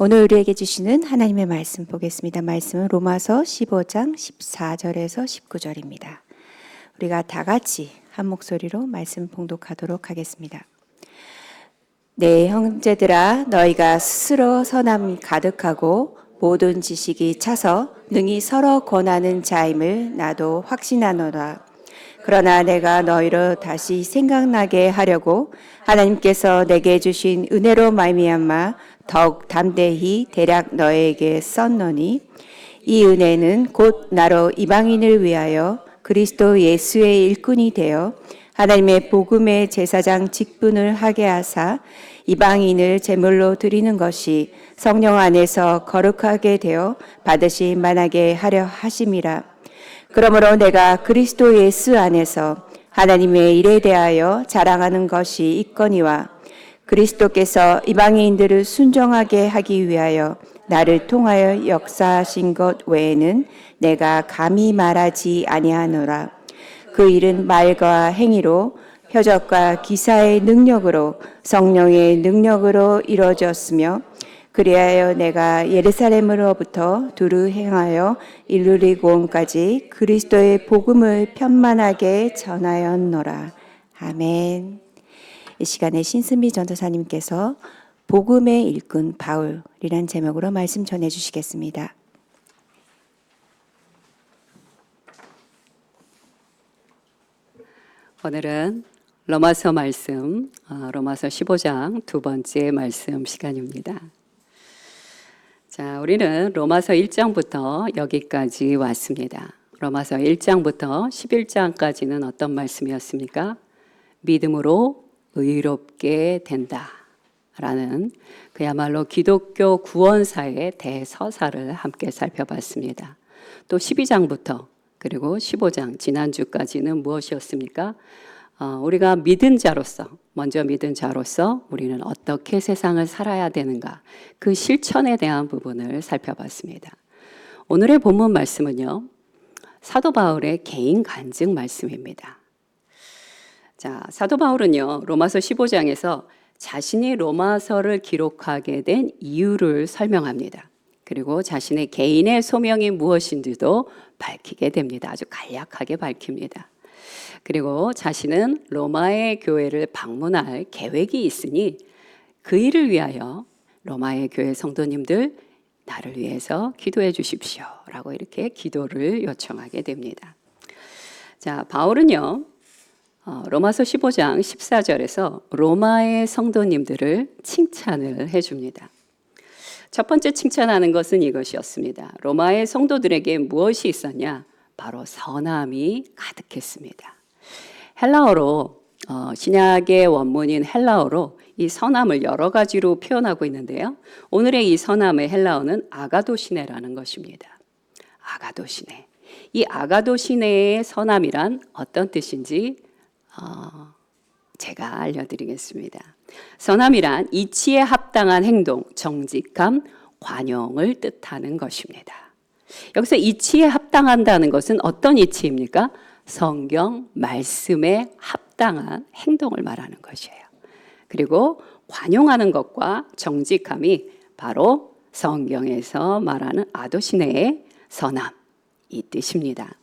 오늘 우리에게 주시는 하나님의 말씀 보겠습니다. 말씀은 로마서 15장 14절에서 19절입니다. 우리가 다 같이 한 목소리로 말씀 봉독하도록 하겠습니다. 내 형제들아, 너희가 스스로 선함이 가득하고 모든 지식이 차서 능히 서로 권하는 자임을 나도 확신하노라. 그러나 내가 너희를 다시 생각나게 하려고 하나님께서 내게 주신 은혜로 말미암아 더욱 담대히 대략 너에게 썼노니, 이 은혜는 곧 나로 이방인을 위하여 그리스도 예수의 일꾼이 되어 하나님의 복음의 제사장 직분을 하게 하사 이방인을 제물로 드리는 것이 성령 안에서 거룩하게 되어 받으실 만하게 하려 하심이라. 그러므로 내가 그리스도 예수 안에서 하나님의 일에 대하여 자랑하는 것이 있거니와, 그리스도께서 이방인들을 순종하게 하기 위하여 나를 통하여 역사하신 것 외에는 내가 감히 말하지 아니하노라. 그 일은 말과 행위로, 표적과 기사의 능력으로, 성령의 능력으로 이루어졌으며, 그리하여 내가 예루살렘으로부터 두루 행하여 일루리곤까지 그리스도의 복음을 편만하게 전하였노라. 아멘. 이 시간에 신승미 전도사님께서 복음의 일꾼 바울이란 제목으로 말씀 전해주시겠습니다. 오늘은 로마서 말씀, 로마서 15장 두 번째 말씀 시간입니다. 자, 우리는 로마서 1장부터 여기까지 왔습니다. 로마서 1장부터 11장까지는 어떤 말씀이었습니까? 믿음으로 의롭게 된다 라는 그야말로 기독교 구원사의 대서사를 함께 살펴봤습니다. 또 12장부터 그리고 15장 지난주까지는 무엇이었습니까? 우리가 믿은 자로서, 먼저 믿은 자로서 우리는 어떻게 세상을 살아야 되는가, 그 실천에 대한 부분을 살펴봤습니다. 오늘의 본문 말씀은요, 사도 바울의 개인 간증 말씀입니다. 자, 사도 바울은요, 로마서 15장에서 자신이 로마서를 기록하게 된 이유를 설명합니다. 그리고 자신의 개인의 소명이 무엇인지도 밝히게 됩니다. 아주 간략하게 밝힙니다. 그리고 자신은 로마의 교회를 방문할 계획이 있으니 그 일을 위하여 로마의 교회 성도님들 나를 위해서 기도해 주십시오 라고 이렇게 기도를 요청하게 됩니다. 자, 바울은요, 로마서 15장 14절에서 로마의 성도님들을 칭찬을 해줍니다. 첫 번째 칭찬하는 것은 이것이었습니다. 로마의 성도들에게 무엇이 있었냐? 바로 선함이 가득했습니다. 헬라어로, 신약의 원문인 헬라어로 이 선함을 여러 가지로 표현하고 있는데요. 오늘의 이 선함의 헬라어는 아가도시네라는 것입니다. 아가도시네. 이 아가도시네의 선함이란 어떤 뜻인지 제가 알려드리겠습니다. 선함이란 이치에 합당한 행동, 정직함, 관용을 뜻하는 것입니다. 여기서 이치에 합당한다는 것은 어떤 이치입니까? 성경 말씀에 합당한 행동을 말하는 것이에요. 그리고 관용하는 것과 정직함이 바로 성경에서 말하는 아도시네의 선함, 이 뜻입니다.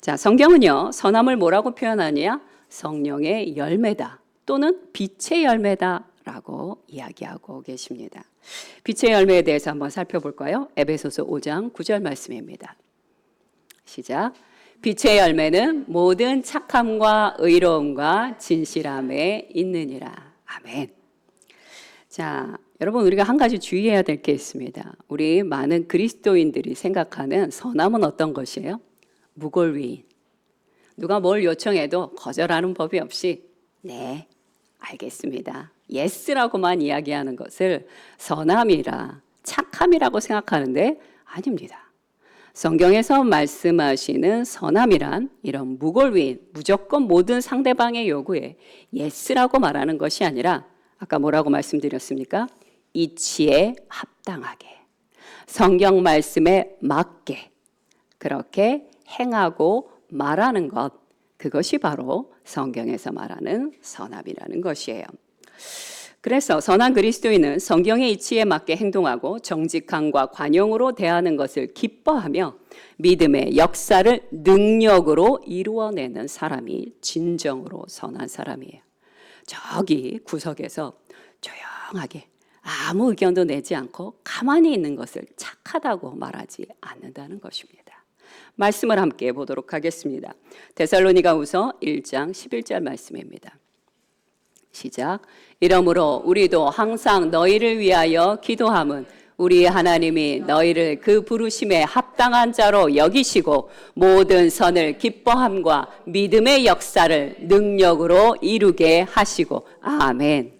자, 성경은요, 선함을 뭐라고 표현하냐? 성령의 열매다 또는 빛의 열매다 라고 이야기하고 계십니다. 빛의 열매에 대해서 한번 살펴볼까요? 에베소서 5장 9절 말씀입니다. 시작. 빛의 열매는 모든 착함과 의로움과 진실함에 있느니라. 아멘. 자, 여러분, 우리가 한 가지 주의해야 될 게 있습니다. 우리 많은 그리스도인들이 생각하는 선함은 어떤 것이에요? 무골위인. 누가 뭘 요청해도 거절하는 법이 없이 네, 알겠습니다, 예스라고만 이야기하는 것을 선함이라, 착함이라고 생각하는데 아닙니다. 성경에서 말씀하시는 선함이란 이런 무골위인, 무조건 모든 상대방의 요구에 예스라고 말하는 것이 아니라 아까 뭐라고 말씀드렸습니까? 이치에 합당하게, 성경 말씀에 맞게 그렇게 행하고 말하는 것, 그것이 바로 성경에서 말하는 선함이라는 것이에요. 그래서 선한 그리스도인은 성경의 이치에 맞게 행동하고 정직함과 관용으로 대하는 것을 기뻐하며 믿음의 역사를 능력으로 이루어내는 사람이 진정으로 선한 사람이에요. 저기 구석에서 조용하게 아무 의견도 내지 않고 가만히 있는 것을 착하다고 말하지 않는다는 것입니다. 말씀을 함께 보도록 하겠습니다. 데살로니가후서 1장 11절 말씀입니다. 시작. 이러므로 우리도 항상 너희를 위하여 기도함은 우리 하나님이 너희를 그 부르심에 합당한 자로 여기시고 모든 선을 기뻐함과 믿음의 역사를 능력으로 이루게 하시고. 아멘.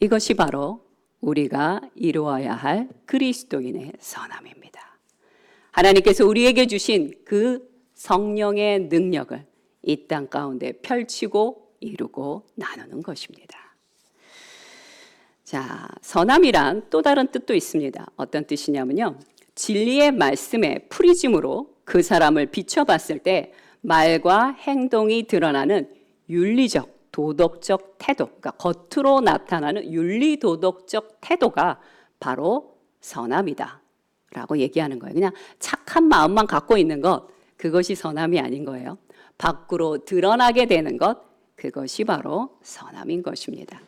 이것이 바로 우리가 이루어야 할 그리스도인의 선함입니다. 하나님께서 우리에게 주신 그 성령의 능력을 이 땅 가운데 펼치고 이루고 나누는 것입니다. 자, 선함이란 또 다른 뜻도 있습니다. 어떤 뜻이냐면요, 진리의 말씀에 프리즘으로 그 사람을 비춰봤을 때 말과 행동이 드러나는 윤리적, 도덕적 태도, 그러니까 겉으로 나타나는 윤리 도덕적 태도가 바로 선함이다 라고 얘기하는 거예요. 그냥 착한 마음만 갖고 있는 것, 그것이 선함이 아닌 거예요. 밖으로 드러나게 되는 것, 그것이 바로 선함인 것입니다.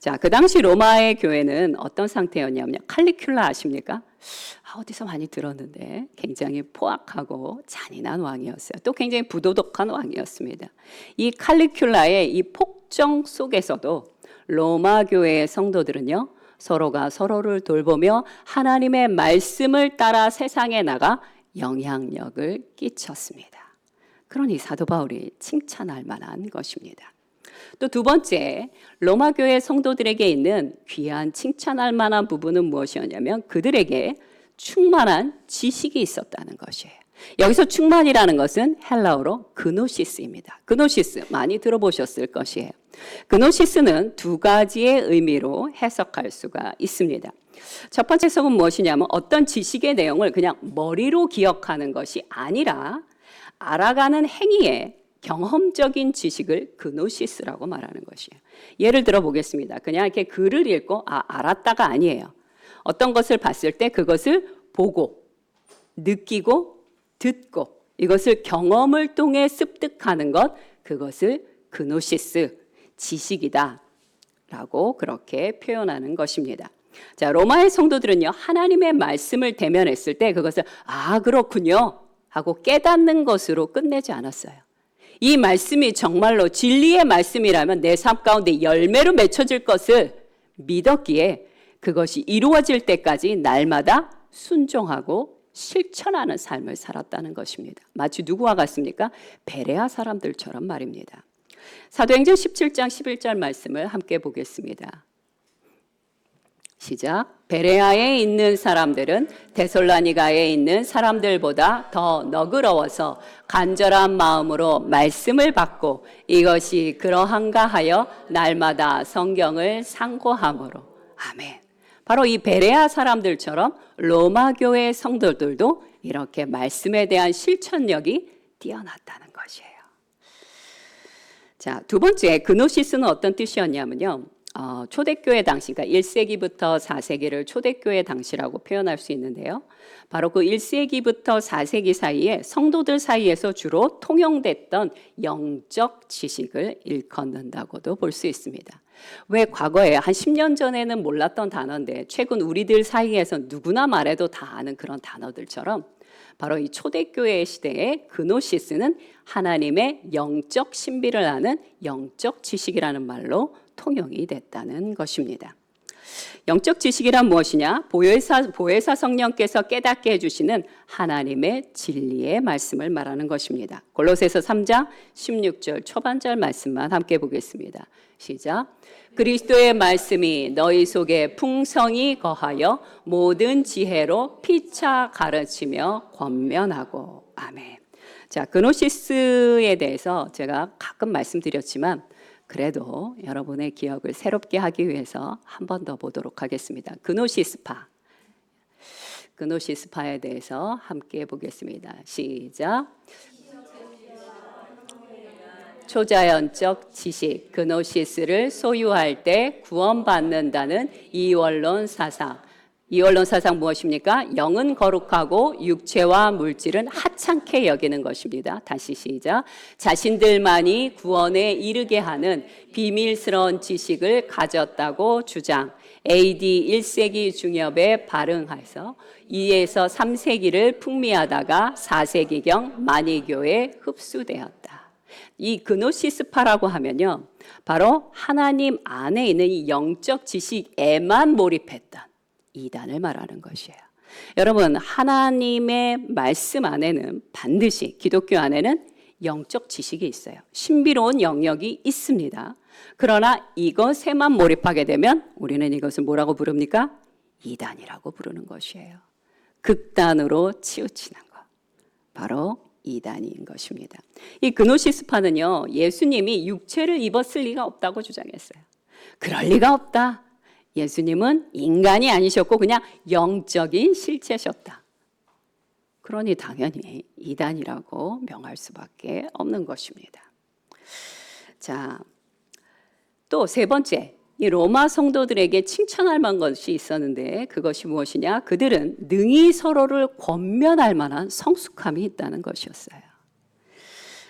자, 그 당시 로마의 교회는 어떤 상태였냐면요, 칼리큘라 아십니까? 어디서 많이 들었는데 굉장히 포악하고 잔인한 왕이었어요. 또 굉장히 부도덕한 왕이었습니다. 이 칼리큘라의 이 폭정 속에서도 로마 교회의 성도들은요, 서로가 서로를 돌보며 하나님의 말씀을 따라 세상에 나가 영향력을 끼쳤습니다. 그러니 사도 바울이 칭찬할 만한 것입니다. 또 두 번째, 로마 교회 성도들에게 있는 귀한 칭찬할 만한 부분은 무엇이었냐면 그들에게 충만한 지식이 있었다는 것이에요. 여기서 충만이라는 것은 헬라어로 그노시스입니다. 그노시스 많이 들어보셨을 것이에요. 그노시스는 두 가지의 의미로 해석할 수가 있습니다. 첫 번째 해석은 무엇이냐면 어떤 지식의 내용을 그냥 머리로 기억하는 것이 아니라 알아가는 행위에 경험적인 지식을 그노시스라고 말하는 것이에요. 예를 들어 보겠습니다. 그냥 이렇게 글을 읽고 알았다가 아니에요. 어떤 것을 봤을 때 그것을 보고 느끼고 듣고 이것을 경험을 통해 습득하는 것, 그것을 그노시스, 지식이다 라고 그렇게 표현하는 것입니다. 자, 로마의 성도들은요, 하나님의 말씀을 대면했을 때 그것을 그렇군요 하고 깨닫는 것으로 끝내지 않았어요. 이 말씀이 정말로 진리의 말씀이라면 내 삶 가운데 열매로 맺혀질 것을 믿었기에 그것이 이루어질 때까지 날마다 순종하고 실천하는 삶을 살았다는 것입니다. 마치 누구와 같습니까? 베레아 사람들처럼 말입니다. 사도행전 17장 11절 말씀을 함께 보겠습니다. 시작. 베레아에 있는 사람들은 데살로니가에 있는 사람들보다 더 너그러워서 간절한 마음으로 말씀을 받고 이것이 그러한가 하여 날마다 성경을 상고함으로. 아멘. 바로 이 베레아 사람들처럼 로마 교회 성도들도 이렇게 말씀에 대한 실천력이 뛰어났다는 것이에요. 자, 두 번째, 그노시스는 어떤 뜻이었냐면요, 초대교회 당시, 그러니까 1세기부터 4세기를 초대교회 당시라고 표현할 수 있는데요. 바로 그 1세기부터 4세기 사이에 성도들 사이에서 주로 통용됐던 영적 지식을 일컫는다고도 볼 수 있습니다. 왜 과거에 한 10년 전에는 몰랐던 단어인데 최근 우리들 사이에서 누구나 말해도 다 아는 그런 단어들처럼 바로 이 초대교회 시대의 그노시스는 하나님의 영적 신비를 아는 영적 지식이라는 말로 통용이 됐다는 것입니다. 영적 지식이란 무엇이냐? 보혜사 성령께서 깨닫게 해주시는 하나님의 진리의 말씀을 말하는 것입니다. 골로새서 3장 16절 초반절 말씀만 함께 보겠습니다. 시작. 그리스도의 말씀이 너희 속에 풍성히 거하여 모든 지혜로 피차 가르치며 권면하고. 아멘. 자, 그노시스에 대해서 제가 가끔 말씀드렸지만 그래도 여러분의 기억을 새롭게 하기 위해서 한 번 더 보도록 하겠습니다. 그노시스파에 대해서 함께 보겠습니다. 시작. 초자연적 지식, 그노시스를 소유할 때 구원받는다는 이원론 사상. 이원론 사상 무엇입니까? 영은 거룩하고 육체와 물질은 하찮게 여기는 것입니다. 다시 시작. 자신들만이 구원에 이르게 하는 비밀스러운 지식을 가졌다고 주장. AD 1세기 중엽에 발흥해서 2에서 3세기를 풍미하다가 4세기경 만이교에 흡수되었다. 이 그노시스파라고 하면요, 바로 하나님 안에 있는 이 영적 지식에만 몰입했던 이단을 말하는 것이에요. 여러분, 하나님의 말씀 안에는 반드시, 기독교 안에는 영적 지식이 있어요. 신비로운 영역이 있습니다. 그러나 이것에만 몰입하게 되면 우리는 이것을 뭐라고 부릅니까? 이단이라고 부르는 것이에요. 극단으로 치우치는 것, 바로 이단인 것입니다. 이 그노시스파는요, 예수님이 육체를 입었을 리가 없다고 주장했어요. 그럴 리가 없다. 예수님은 인간이 아니셨고 그냥 영적인 실체셨다. 그러니 당연히 이단이라고 명할 수밖에 없는 것입니다. 자, 또 세 번째, 이 로마 성도들에게 칭찬할 만한 것이 있었는데 그것이 무엇이냐? 그들은 능히 서로를 권면할 만한 성숙함이 있다는 것이었어요.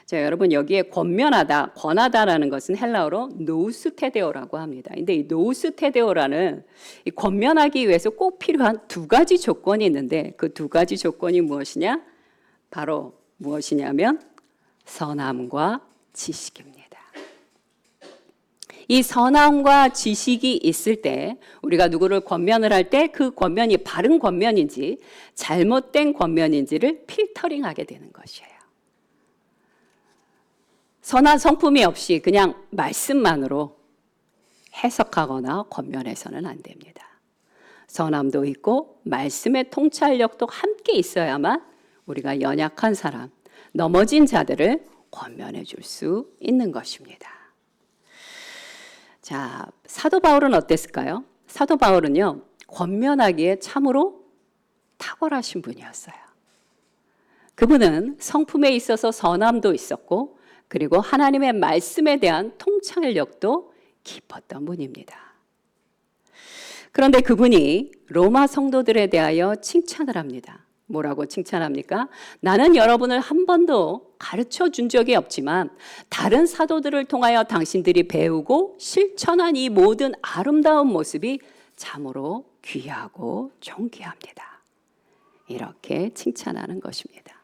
자, 여러분, 여기에 권면하다, 권하다라는 것은 헬라어로 노우스테데오라고 합니다. 근데 이 노우스테데오라는 이 권면하기 위해서 꼭 필요한 두 가지 조건이 있는데 그 두 가지 조건이 무엇이냐? 바로 무엇이냐면 선함과 지식입니다. 이 선함과 지식이 있을 때 우리가 누구를 권면을 할 때 그 권면이 바른 권면인지 잘못된 권면인지를 필터링하게 되는 것이에요. 선한 성품이 없이 그냥 말씀만으로 해석하거나 권면해서는 안 됩니다. 선함도 있고 말씀의 통찰력도 함께 있어야만 우리가 연약한 사람, 넘어진 자들을 권면해 줄 수 있는 것입니다. 자, 사도 바울은 어땠을까요? 사도 바울은요, 권면하기에 참으로 탁월하신 분이었어요. 그분은 성품에 있어서 선함도 있었고 그리고 하나님의 말씀에 대한 통찰력도 깊었던 분입니다. 그런데 그분이 로마 성도들에 대하여 칭찬을 합니다. 뭐라고 칭찬합니까? 나는 여러분을 한 번도 가르쳐 준 적이 없지만 다른 사도들을 통하여 당신들이 배우고 실천한 이 모든 아름다운 모습이 참으로 귀하고 존귀합니다. 이렇게 칭찬하는 것입니다.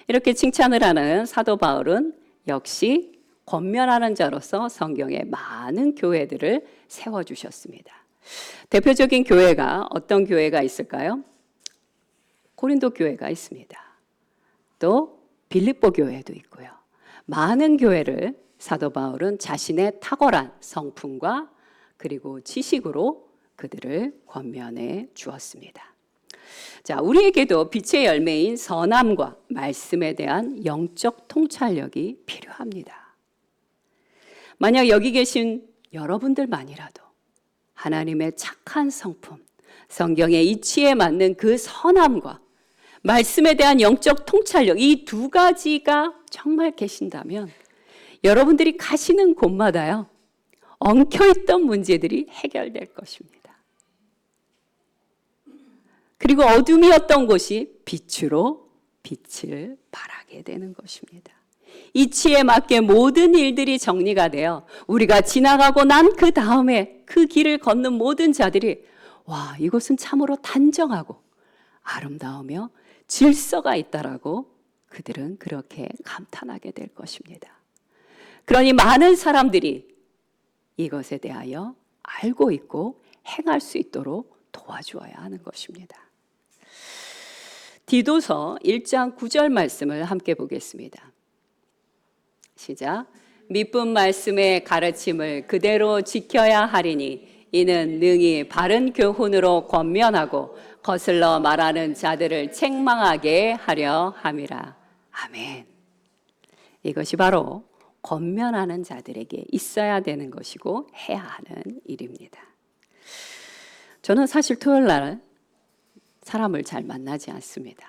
이렇게 칭찬을 하는 사도 바울은 역시 권면하는 자로서 성경에 많은 교회들을 세워주셨습니다. 대표적인 교회가 어떤 교회가 있을까요? 고린도 교회가 있습니다. 또 빌립보 교회도 있고요. 많은 교회를 사도 바울은 자신의 탁월한 성품과 그리고 지식으로 그들을 권면해 주었습니다. 자, 우리에게도 빛의 열매인 선함과 말씀에 대한 영적 통찰력이 필요합니다. 만약 여기 계신 여러분들만이라도 하나님의 착한 성품, 성경의 이치에 맞는 그 선함과 말씀에 대한 영적 통찰력, 이 두 가지가 정말 계신다면 여러분들이 가시는 곳마다요, 엉켜있던 문제들이 해결될 것입니다. 그리고 어둠이었던 곳이 빛으로 빛을 발하게 되는 것입니다. 이치에 맞게 모든 일들이 정리가 되어 우리가 지나가고 난 그 다음에 그 길을 걷는 모든 자들이 와, 이곳은 참으로 단정하고 아름다우며 질서가 있다라고 그들은 그렇게 감탄하게 될 것입니다. 그러니 많은 사람들이 이것에 대하여 알고 있고 행할 수 있도록 도와주어야 하는 것입니다. 디도서 1장 9절 말씀을 함께 보겠습니다. 시작. 미쁜 말씀의 가르침을 그대로 지켜야 하리니 이는 능히 바른 교훈으로 권면하고 거슬러 말하는 자들을 책망하게 하려 함이라. 아멘. 이것이 바로 권면하는 자들에게 있어야 되는 것이고 해야 하는 일입니다. 저는 사실 토요일 날 사람을 잘 만나지 않습니다.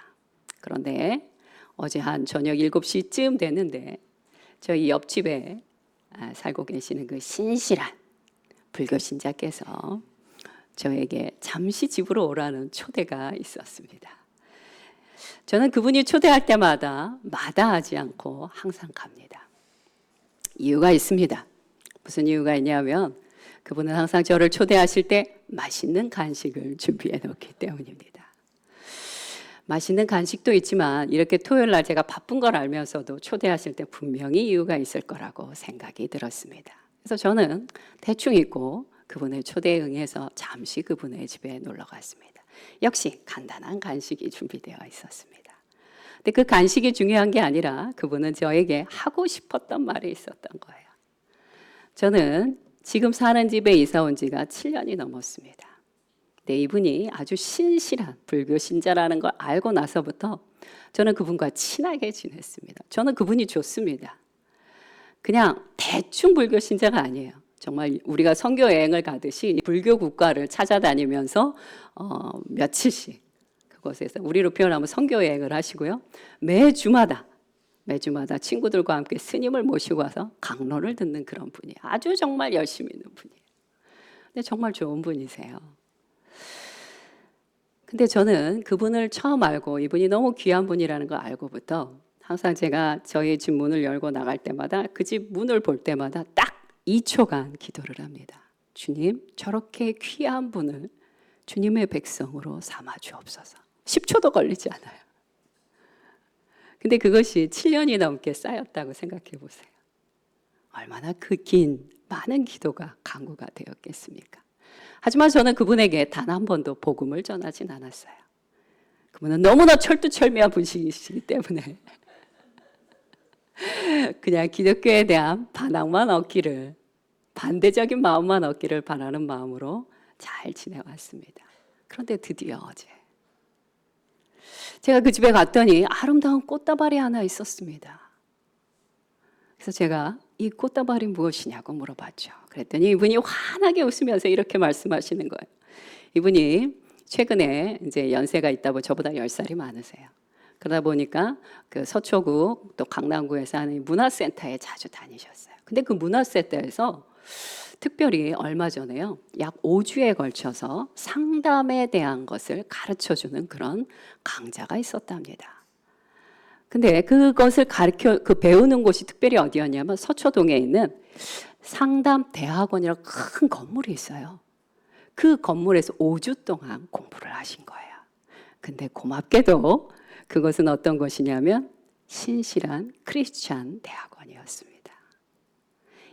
그런데 어제 한 저녁 7시쯤 됐는데 저희 옆집에 살고 계시는 그 신실한 불교 신자께서 저에게 잠시 집으로 오라는 초대가 있었습니다. 저는 그분이 초대할 때마다 마다하지 않고 항상 갑니다. 이유가 있습니다. 무슨 이유가 있냐면 그분은 항상 저를 초대하실 때 맛있는 간식을 준비해 놓기 때문입니다. 맛있는 간식도 있지만 이렇게 토요일 날 제가 바쁜 걸 알면서도 초대하실 때 분명히 이유가 있을 거라고 생각이 들었습니다. 그래서 저는 대충 잊고 그분의 초대에 응해서 잠시 그분의 집에 놀러 갔습니다. 역시 간단한 간식이 준비되어 있었습니다. 근데 그 간식이 중요한 게 아니라 그분은 저에게 하고 싶었던 말이 있었던 거예요. 저는 지금 사는 집에 이사 온 지가 7년이 넘었습니다. 근데 이분이 아주 신실한 불교 신자라는 걸 알고 나서부터 저는 그분과 친하게 지냈습니다. 저는 그분이 좋습니다. 그냥 대충 불교 신자가 아니에요. 정말 우리가 선교 여행을 가듯이 불교 국가를 찾아다니면서 며칠씩 그곳에서 우리로 표현하면 선교 여행을 하시고요. 매주마다 친구들과 함께 스님을 모시고 와서 강론을 듣는 그런 분이에요. 아주 정말 열심히 있는 분이에요. 근데 정말 좋은 분이세요. 근데 저는 그분을 처음 알고 이분이 너무 귀한 분이라는 걸 알고부터 항상 제가 저희 집 문을 열고 나갈 때마다 그 집 문을 볼 때마다 딱 2초간 기도를 합니다. 주님, 저렇게 귀한 분을 주님의 백성으로 삼아 주옵소서. 10초도 걸리지 않아요. 근데 그것이 7년이 넘게 쌓였다고 생각해 보세요. 얼마나 그 긴 많은 기도가 간구가 되었겠습니까? 하지만 저는 그분에게 단 한 번도 복음을 전하진 않았어요. 그분은 너무나 철두철미한 분이시기 때문에 그냥 기독교에 대한 반항만 얻기를, 반대적인 마음만 얻기를 바라는 마음으로 잘 지내왔습니다. 그런데 드디어 어제 제가 그 집에 갔더니 아름다운 꽃다발이 하나 있었습니다. 그래서 제가 이 꽃다발이 무엇이냐고 물어봤죠. 그랬더니 이분이 환하게 웃으면서 이렇게 말씀하시는 거예요. 이분이 최근에 이제 연세가 있다고 저보다 10살이 많으세요. 그러다 보니까 그 서초구 또 강남구에서 하는 문화센터에 자주 다니셨어요. 근데 그 문화센터에서 특별히 얼마 전에요. 약 5주에 걸쳐서 상담에 대한 것을 가르쳐주는 그런 강좌가 있었답니다. 근데 그것을 배우는 곳이 특별히 어디였냐면 서초동에 있는 상담대학원이라고 큰 건물이 있어요. 그 건물에서 5주 동안 공부를 하신 거예요. 근데 고맙게도 그것은 어떤 것이냐면 신실한 크리스찬 대학원이었습니다.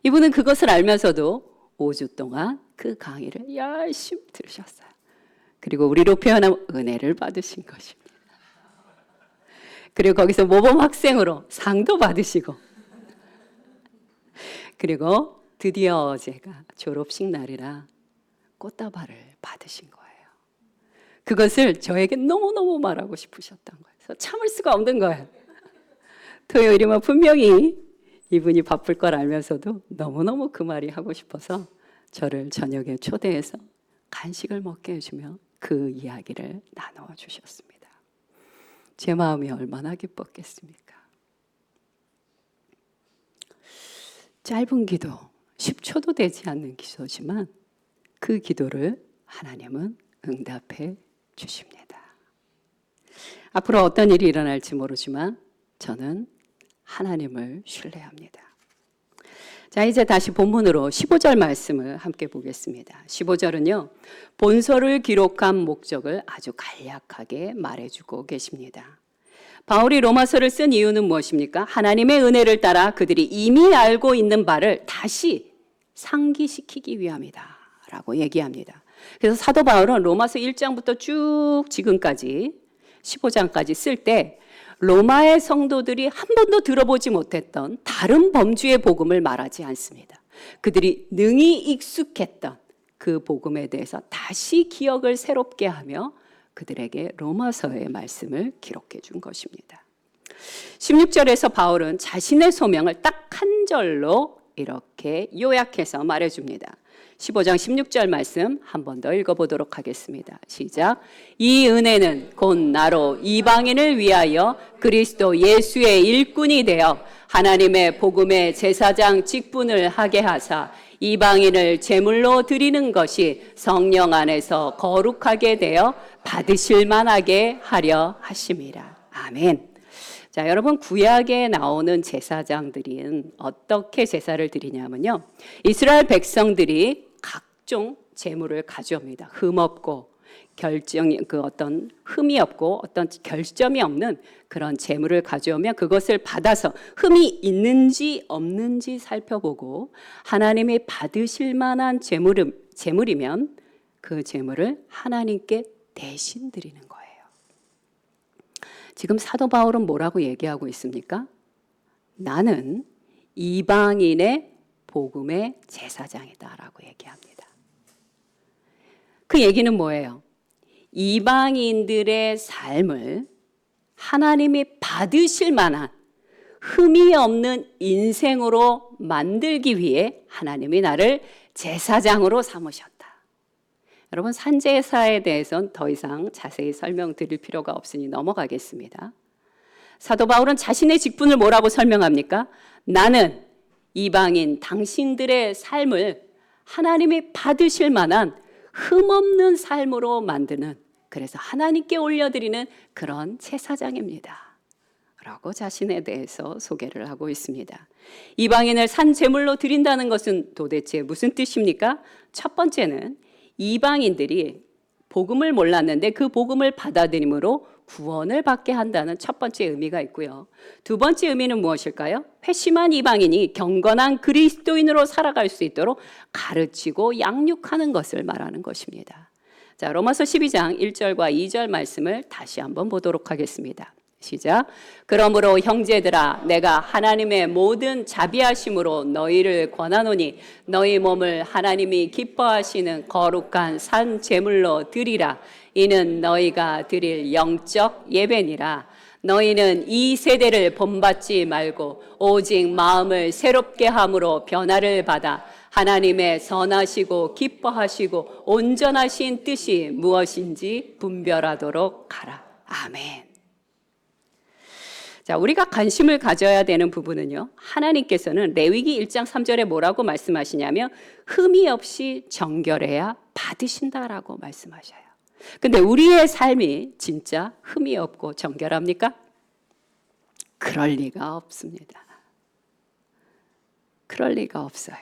이분은 그것을 알면서도 5주 동안 그 강의를 열심히 들으셨어요. 그리고 우리로 표현하면 은혜를 받으신 것입니다. 그리고 거기서 모범 학생으로 상도 받으시고, 그리고 드디어 어제가 졸업식 날이라 꽃다발을 받으신 거예요. 그것을 저에게 너무너무 말하고 싶으셨던 거예요. 그래서 참을 수가 없는 거예요. 토요일이면 분명히 이분이 바쁠 걸 알면서도 너무너무 그 말이 하고 싶어서 저를 저녁에 초대해서 간식을 먹게 해주며 그 이야기를 나누어 주셨습니다. 제 마음이 얼마나 기뻤겠습니까? 짧은 기도, 10초도 되지 않는 기도지만 그 기도를 하나님은 응답해 주십니다. 앞으로 어떤 일이 일어날지 모르지만 저는 하나님을 신뢰합니다. 자, 이제 다시 본문으로 15절 말씀을 함께 보겠습니다. 15절은요, 본서를 기록한 목적을 아주 간략하게 말해주고 계십니다. 바울이 로마서를 쓴 이유는 무엇입니까? 하나님의 은혜를 따라 그들이 이미 알고 있는 바를 다시 상기시키기 위함이다 라고 얘기합니다. 그래서 사도 바울은 로마서 1장부터 쭉 지금까지 15장까지 쓸 때 로마의 성도들이 한 번도 들어보지 못했던 다른 범주의 복음을 말하지 않습니다. 그들이 능히 익숙했던 그 복음에 대해서 다시 기억을 새롭게 하며 그들에게 로마서의 말씀을 기록해 준 것입니다. 16절에서 바울은 자신의 소명을 딱 한 절로 이렇게 요약해서 말해줍니다. 15장 16절 말씀 한 번 더 읽어보도록 하겠습니다. 시작. 이 은혜는 곧 나로 이방인을 위하여 그리스도 예수의 일꾼이 되어 하나님의 복음의 제사장 직분을 하게 하사 이방인을 제물로 드리는 것이 성령 안에서 거룩하게 되어 받으실 만하게 하려 하심이라. 아멘. 자, 여러분, 구약에 나오는 제사장들은 어떻게 제사를 드리냐면요, 이스라엘 백성들이 각종 제물을 가져옵니다. 흠없고 어떤 흠이 없고 어떤 결점이 없는 그런 제물을 가져오면 그것을 받아서 흠이 있는지 없는지 살펴보고 하나님이 받으실 만한 제물이면 그 제물을 하나님께 대신 드리는 거예요. 지금 사도 바울은 뭐라고 얘기하고 있습니까? 나는 이방인의 복음의 제사장이다라고 얘기합니다. 그 얘기는 뭐예요? 이방인들의 삶을 하나님이 받으실 만한 흠이 없는 인생으로 만들기 위해 하나님이 나를 제사장으로 삼으셨다. 여러분, 산제사에 대해서는 더 이상 자세히 설명드릴 필요가 없으니 넘어가겠습니다. 사도 바울은 자신의 직분을 뭐라고 설명합니까? 나는 이방인 당신들의 삶을 하나님이 받으실 만한 흠없는 삶으로 만드는, 그래서 하나님께 올려드리는 그런 제사장입니다 라고 자신에 대해서 소개를 하고 있습니다. 이방인을 산 제물로 드린다는 것은 도대체 무슨 뜻입니까? 첫 번째는 이방인들이 복음을 몰랐는데 그 복음을 받아들임으로 구원을 받게 한다는 첫 번째 의미가 있고요. 두 번째 의미는 무엇일까요? 회심한 이방인이 경건한 그리스도인으로 살아갈 수 있도록 가르치고 양육하는 것을 말하는 것입니다. 자, 로마서 12장 1절과 2절 말씀을 다시 한번 보도록 하겠습니다. 시작. 그러므로 형제들아, 내가 하나님의 모든 자비하심으로 너희를 권하노니 너희 몸을 하나님이 기뻐하시는 거룩한 산 제물로 드리라. 이는 너희가 드릴 영적 예배니라. 너희는 이 세대를 본받지 말고 오직 마음을 새롭게 함으로 변화를 받아 하나님의 선하시고 기뻐하시고 온전하신 뜻이 무엇인지 분별하도록 하라. 아멘. 자, 우리가 관심을 가져야 되는 부분은요, 하나님께서는 레위기 1장 3절에 뭐라고 말씀하시냐면 흠이 없이 정결해야 받으신다라고 말씀하셔요. 근데 우리의 삶이 진짜 흠이 없고 정결합니까? 그럴 리가 없습니다. 그럴 리가 없어요.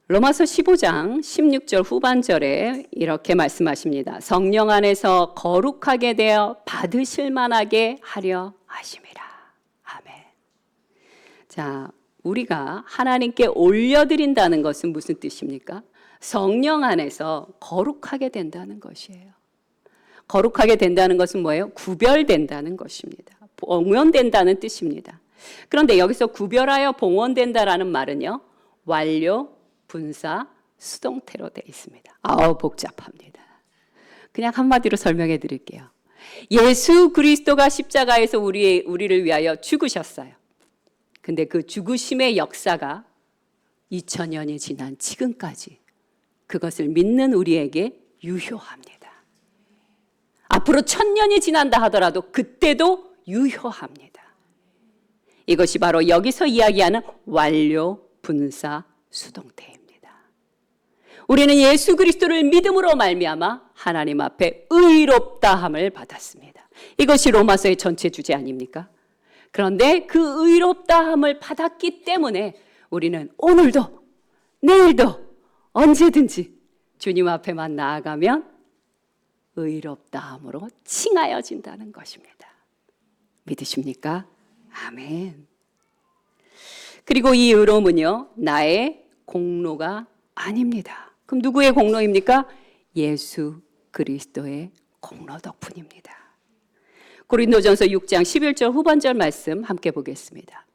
로마서 15장 16절 후반절에 이렇게 말씀하십니다. 성령 안에서 거룩하게 되어 받으실 만하게 하려 하심이라. 아멘. 자, 우리가 하나님께 올려드린다는 것은 무슨 뜻입니까? 성령 안에서 거룩하게 된다는 것이에요. 거룩하게 된다는 것은 뭐예요? 구별된다는 것입니다. 봉헌된다는 뜻입니다. 그런데 여기서 구별하여 봉헌된다라는 말은요, 완료, 분사, 수동태로 되어 있습니다. 복잡합니다. 그냥 한마디로 설명해 드릴게요. 예수 그리스도가 십자가에서 우리를 위하여 죽으셨어요. 근데 그 죽으심의 역사가 2000년이 지난 지금까지 그것을 믿는 우리에게 유효합니다. 앞으로 1000년이 지난다 하더라도 그때도 유효합니다. 이것이 바로 여기서 이야기하는 완료, 분사, 수동태입니다. 우리는 예수 그리스도를 믿음으로 말미암아 하나님 앞에 의롭다함을 받았습니다. 이것이 로마서의 전체 주제 아닙니까? 그런데 그 의롭다함을 받았기 때문에 우리는 오늘도 내일도 언제든지 주님 앞에만 나아가면 의롭다함으로 칭하여진다는 것입니다. 믿으십니까? 아멘. 그리고 이 의로움은요, 나의 공로가 아닙니다. 그럼 누구의 공로입니까? 예수 그리스도의 공로 덕분입니다. 고린도전서 6장 11절 후반절 말씀 함께 보겠습니다.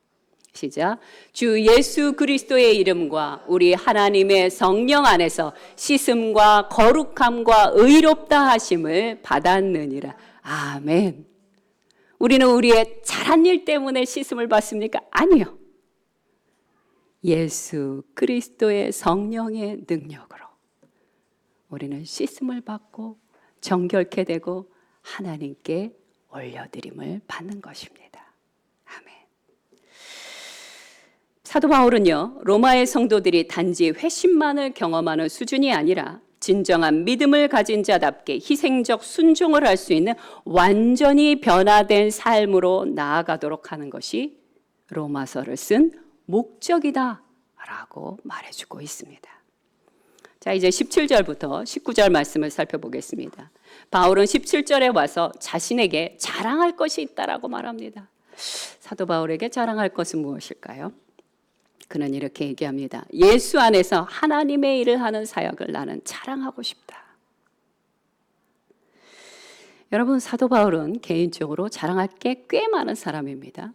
시작. 주 예수 그리스도의 이름과 우리 하나님의 성령 안에서 씻음과 거룩함과 의롭다 하심을 받았느니라. 아멘. 우리는 우리의 잘한 일 때문에 씻음을 받습니까? 아니요. 예수 그리스도의 성령의 능력으로 우리는 씻음을 받고 정결케 되고 하나님께 올려드림을 받는 것입니다. 아멘. 사도 바울은요, 로마의 성도들이 단지 회심만을 경험하는 수준이 아니라 진정한 믿음을 가진 자답게 희생적 순종을 할 수 있는 완전히 변화된 삶으로 나아가도록 하는 것이 로마서를 쓴 목적이다라고 말해주고 있습니다. 자, 이제 17절부터 19절 말씀을 살펴보겠습니다. 바울은 17절에 와서 자신에게 자랑할 것이 있다라고 말합니다. 사도 바울에게 자랑할 것은 무엇일까요? 그는 이렇게 얘기합니다. 예수 안에서 하나님의 일을 하는 사역을 나는 자랑하고 싶다. 여러분, 사도 바울은 개인적으로 자랑할 게 꽤 많은 사람입니다.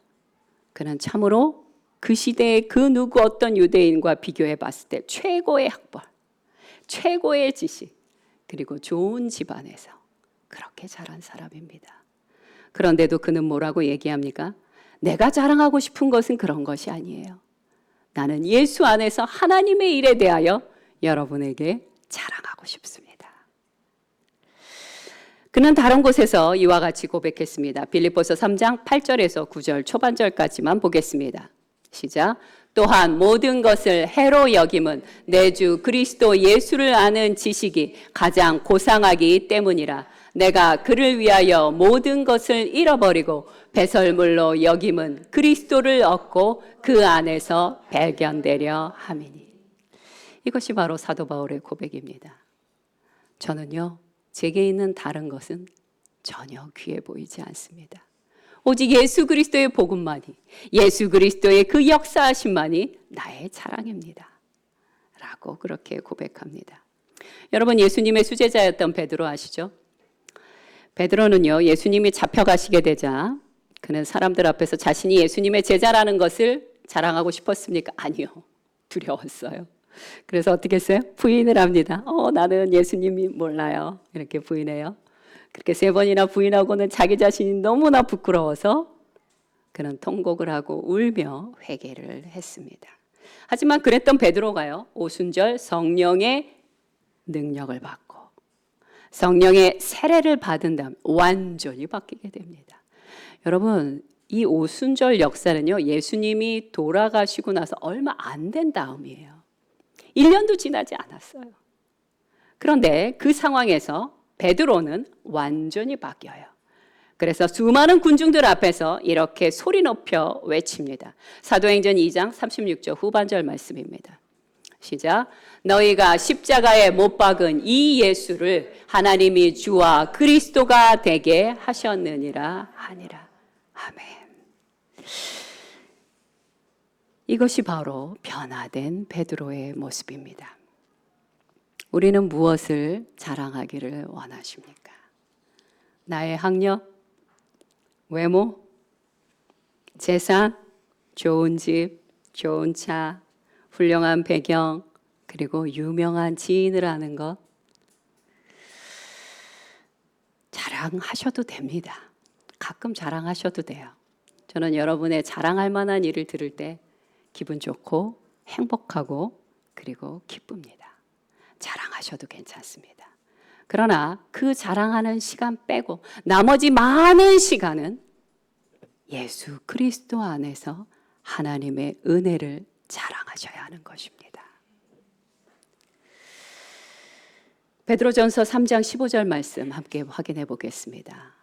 그는 참으로 그 시대의 그 누구 어떤 유대인과 비교해 봤을 때 최고의 학벌, 최고의 지식, 그리고 좋은 집안에서 그렇게 자란 사람입니다. 그런데도 그는 뭐라고 얘기합니까? 내가 자랑하고 싶은 것은 그런 것이 아니에요. 나는 예수 안에서 하나님의 일에 대하여 여러분에게 자랑하고 싶습니다. 그는 다른 곳에서 이와 같이 고백했습니다. 빌립보서 3장 8절에서 9절 초반절까지만 보겠습니다. 시작. 또한 모든 것을 해로 여김은 내 주 그리스도 예수를 아는 지식이 가장 고상하기 때문이라. 내가 그를 위하여 모든 것을 잃어버리고 배설물로 여김은 그리스도를 얻고 그 안에서 발견되려 함이니. 이것이 바로 사도 바울의 고백입니다. 저는요, 제게 있는 다른 것은 전혀 귀해 보이지 않습니다. 오직 예수 그리스도의 복음만이, 예수 그리스도의 그 역사하심만이 나의 자랑입니다. 라고 그렇게 고백합니다. 여러분, 예수님의 수제자였던 베드로 아시죠? 베드로는요, 예수님이 잡혀가시게 되자 그는 사람들 앞에서 자신이 예수님의 제자라는 것을 자랑하고 싶었습니까? 아니요. 두려웠어요. 그래서 어떻게 했어요? 부인을 합니다. 나는 예수님이 몰라요. 이렇게 부인해요. 그렇게 3번이나 부인하고는 자기 자신이 너무나 부끄러워서 그는 통곡을 하고 울며 회개를 했습니다. 하지만 그랬던 베드로가요, 오순절 성령의 능력을 받고 성령의 세례를 받은 다음 완전히 바뀌게 됩니다. 여러분, 이 오순절 역사는요, 예수님이 돌아가시고 나서 얼마 안 된 다음이에요. 1년도 지나지 않았어요. 그런데 그 상황에서 베드로는 완전히 바뀌어요. 그래서 수많은 군중들 앞에서 이렇게 소리 높여 외칩니다. 사도행전 2장 36절 후반절 말씀입니다. 시작. 너희가 십자가에 못 박은 이 예수를 하나님이 주와 그리스도가 되게 하셨느니라 하니라. 아멘. 이것이 바로 변화된 베드로의 모습입니다. 우리는 무엇을 자랑하기를 원하십니까? 나의 학력, 외모, 재산, 좋은 집, 좋은 차, 훌륭한 배경, 그리고 유명한 지인을 아는 것. 자랑하셔도 됩니다. 가끔 자랑하셔도 돼요. 저는 여러분의 자랑할 만한 일을 들을 때 기분 좋고 행복하고 그리고 기쁩니다. 자랑하셔도 괜찮습니다. 그러나 그 자랑하는 시간 빼고 나머지 많은 시간은 예수 그리스도 안에서 하나님의 은혜를 자랑하셔야 하는 것입니다. 베드로전서 3장 15절 말씀 함께 확인해 보겠습니다.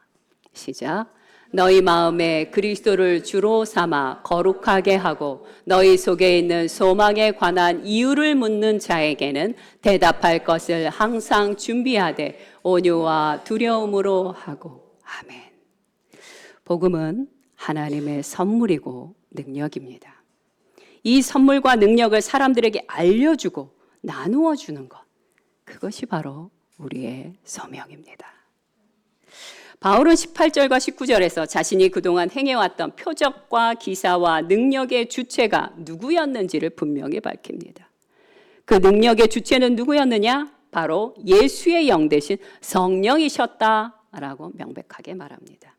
시작. 너희 마음에 그리스도를 주로 삼아 거룩하게 하고 너희 속에 있는 소망에 관한 이유를 묻는 자에게는 대답할 것을 항상 준비하되 온유와 두려움으로 하고. 아멘. 복음은 하나님의 선물이고 능력입니다. 이 선물과 능력을 사람들에게 알려주고 나누어 주는 것, 그것이 바로 우리의 소명입니다. 바울은 18절과 19절에서 자신이 그동안 행해왔던 표적과 기사와 능력의 주체가 누구였는지를 분명히 밝힙니다. 그 능력의 주체는 누구였느냐? 바로 예수의 영 대신 성령이셨다라고 명백하게 말합니다.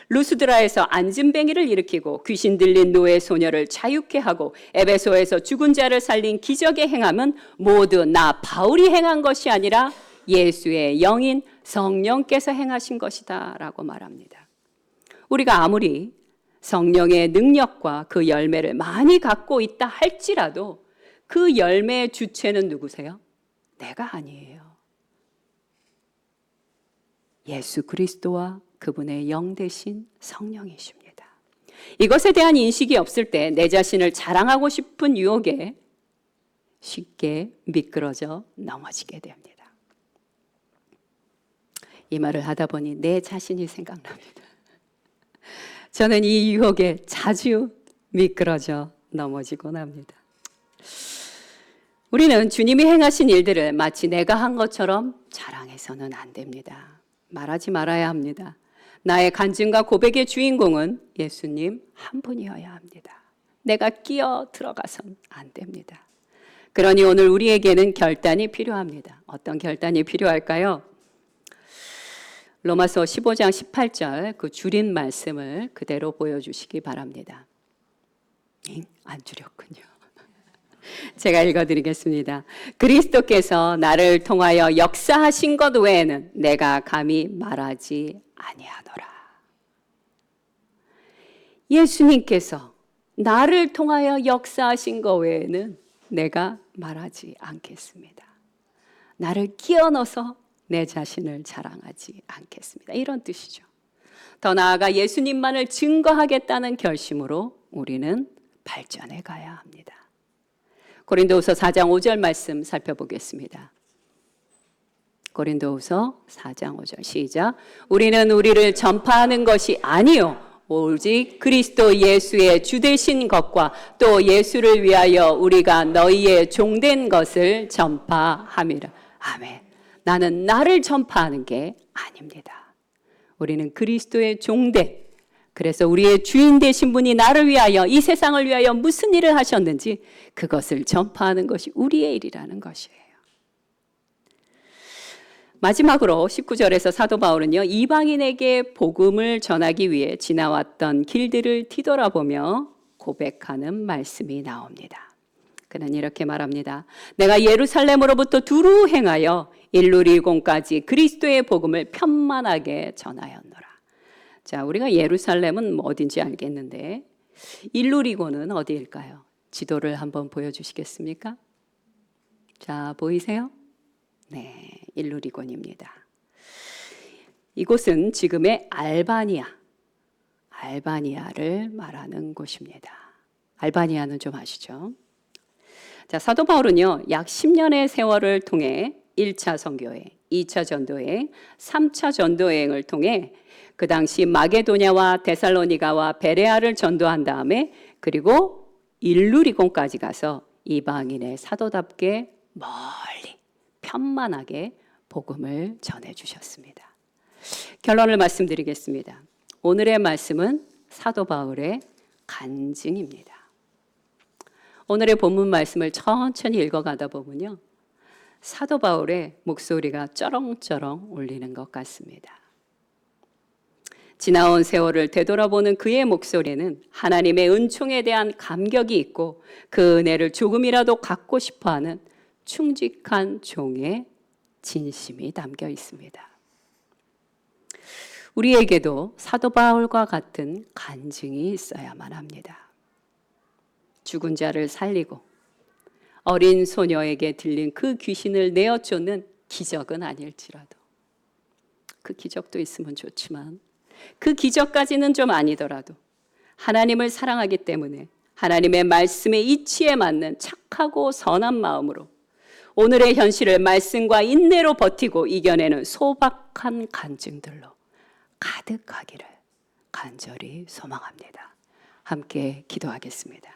루스드라에서 안진뱅이를 일으키고 귀신 들린 노예 소녀를 자유케 하고 에베소에서 죽은 자를 살린 기적의 행함은 모두 나 바울이 행한 것이 아니라 예수의 영인 성령께서 행하신 것이다 라고 말합니다. 우리가 아무리 성령의 능력과 그 열매를 많이 갖고 있다 할지라도 그 열매의 주체는 누구세요? 내가 아니에요. 예수 그리스도와 그분의 영 되신 성령이십니다. 이것에 대한 인식이 없을 때 내 자신을 자랑하고 싶은 유혹에 쉽게 미끄러져 넘어지게 됩니다. 이 말을 하다 보니 내 자신이 생각납니다. 저는 이 유혹에 자주 미끄러져 넘어지곤 합니다. 우리는 주님이 행하신 일들을 마치 내가 한 것처럼 자랑해서는 안 됩니다. 말하지 말아야 합니다. 나의 간증과 고백의 주인공은 예수님 한 분이어야 합니다. 내가 끼어 들어가선 안 됩니다. 그러니 오늘 우리에게는 결단이 필요합니다. 어떤 결단이 필요할까요? 로마서 15장 18절 그 줄인 말씀을 그대로 보여주시기 바랍니다. 안 줄였군요. 제가 읽어드리겠습니다. 그리스도께서 나를 통하여 역사하신 것 외에는 내가 감히 말하지 아니하노라. 예수님께서 나를 통하여 역사하신 것 외에는 내가 말하지 않겠습니다. 나를 끼워 넣어서 내 자신을 자랑하지 않겠습니다. 이런 뜻이죠. 더 나아가 예수님만을 증거하겠다는 결심으로 우리는 발전해 가야 합니다. 고린도후서 4장 5절 말씀 살펴보겠습니다. 고린도후서 4장 5절 시작. 우리는 우리를 전파하는 것이 아니요 오직 그리스도 예수의 주 되신 것과 또 예수를 위하여 우리가 너희의 종된 것을 전파함이라. 아멘. 나는 나를 전파하는 게 아닙니다. 우리는 그리스도의 종된, 그래서 우리의 주인 되신 분이 나를 위하여 이 세상을 위하여 무슨 일을 하셨는지 그것을 전파하는 것이 우리의 일이라는 것이에요. 마지막으로 19절에서 사도 바울은요, 이방인에게 복음을 전하기 위해 지나왔던 길들을 뒤돌아보며 고백하는 말씀이 나옵니다. 그는 이렇게 말합니다. 내가 예루살렘으로부터 두루 행하여 일루리곤까지 그리스도의 복음을 편만하게 전하였노라. 자, 우리가 예루살렘은 어딘지 알겠는데 일루리곤은 어디일까요? 지도를 한번 보여주시겠습니까? 자, 보이세요? 네, 일루리곤입니다. 이곳은 지금의 알바니아를 말하는 곳입니다. 알바니아는 좀 아시죠? 자, 사도 바울은요, 약 10년의 세월을 통해 1차 선교여행, 2차 전도여행, 3차 전도여행을 통해 그 당시 마게도냐와 데살로니가와 베레아를 전도한 다음에 그리고 일루리곤까지 가서 이방인의 사도답게 멀리 편만하게 복음을 전해주셨습니다. 결론을 말씀드리겠습니다. 오늘의 말씀은 사도 바울의 간증입니다. 오늘의 본문 말씀을 천천히 읽어가다 보면요, 사도 바울의 목소리가 쩌렁쩌렁 울리는 것 같습니다. 지나온 세월을 되돌아보는 그의 목소리는 하나님의 은총에 대한 감격이 있고 그 은혜를 조금이라도 갖고 싶어하는 충직한 종의 진심이 담겨 있습니다. 우리에게도 사도 바울과 같은 간증이 있어야만 합니다. 죽은 자를 살리고 어린 소녀에게 들린 그 귀신을 내어쫓는 기적은 아닐지라도, 그 기적도 있으면 좋지만 그 기적까지는 좀 아니더라도 하나님을 사랑하기 때문에 하나님의 말씀의 이치에 맞는 착하고 선한 마음으로 오늘의 현실을 말씀과 인내로 버티고 이겨내는 소박한 간증들로 가득하기를 간절히 소망합니다. 함께 기도하겠습니다.